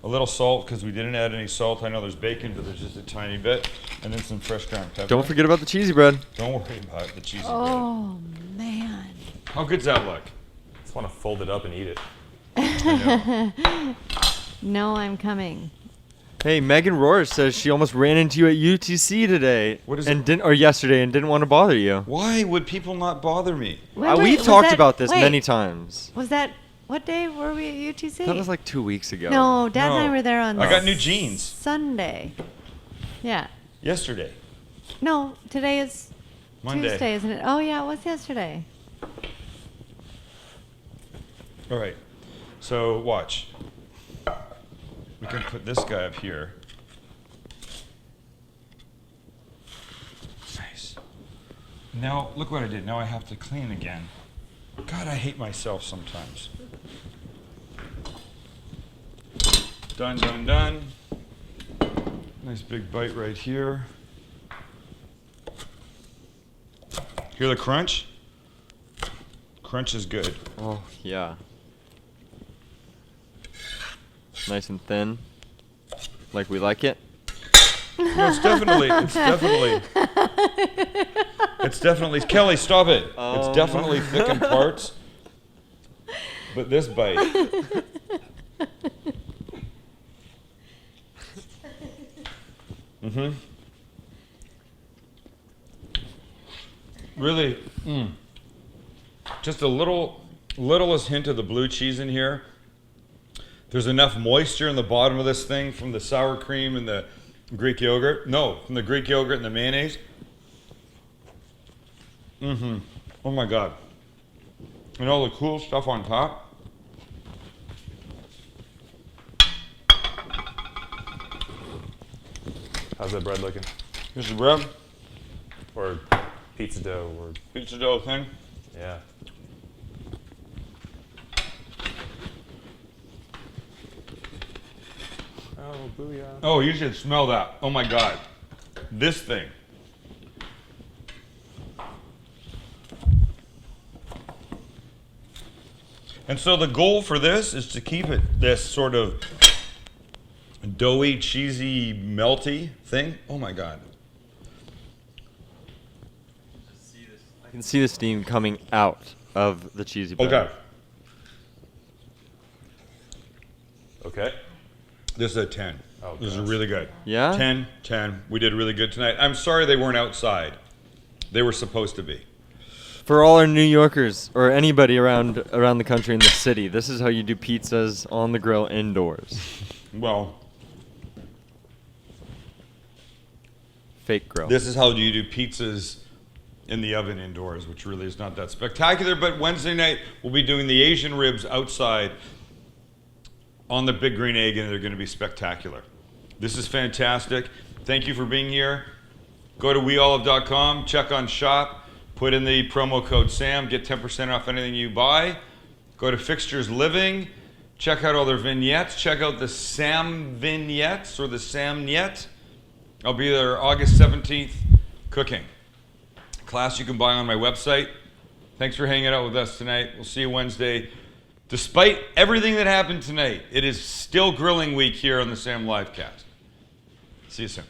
A little salt because we didn't add any salt. I know there's bacon, but there's just a tiny bit, and then some fresh ground pepper. Don't forget about the cheesy bread. Don't worry about the cheesy bread. Oh, man. How good's that look? Just want to fold it up and eat it. I know. No, I'm coming. Hey, Megan Rohr says she almost ran into you at UTC today. What is and it? Didn't, or yesterday, and didn't want to bother you. Why would people not bother me? We've was talked that- about this wait, many times. Was that, what day were we at UTC? That was like 2 weeks ago. No, Dad and I No. were there on I got new jeans Sunday. Yeah. yesterday. No, today is Monday. Tuesday, isn't it? Oh, yeah, it was yesterday. All right. So watch. We can put this guy up here. Nice. Now, look what I did. Now I have to clean again. God, I hate myself sometimes. Done, done, done. Nice big bite right here. Hear the crunch? Crunch is good. Oh, yeah. Nice and thin. Like we like it. No, it's definitely, Kelly, stop it. It's definitely thick in parts. But this bite. Mm-hmm. Really, just a littlest hint of the blue cheese in here. There's enough moisture in the bottom of this thing from the sour cream and the Greek yogurt. No, from the Greek yogurt and the mayonnaise. Mm-hmm. Oh my God. And all the cool stuff on top. How's that bread looking? Here's the bread. Or pizza dough, or Pizza dough thing. yeah. Oh, booyah. Oh, you should smell that. Oh my God. This thing. And so the goal for this is to keep it this sort of doughy, cheesy, melty thing. Oh my God. I can see the steam coming out of the cheesy bread. Okay. Okay. This is a 10. Oh, This is gosh. really good. Yeah? 10, 10. We did really good tonight. I'm sorry they weren't outside. They were supposed to be. For all our New Yorkers or anybody around the country in the city, this is how you do pizzas on the grill indoors. Well, Fake grill. this is how you do pizzas in the oven indoors, which really is not that spectacular. But Wednesday night, we'll be doing the Asian ribs outside on the Big Green Egg, and they're going to be spectacular. This is fantastic. Thank you for being here. Go to weolive.com, check on shop, put in the promo code SAM, get 10% off anything you buy. Go to Fixtures Living. Check out all their vignettes. Check out the Sam vignettes or the Samniette. I'll be there August 17th cooking. Class you can buy on my website. Thanks for hanging out with us tonight. We'll see you Wednesday. Despite everything that happened tonight, it is still grilling week here on the Sam Livecast. See you soon.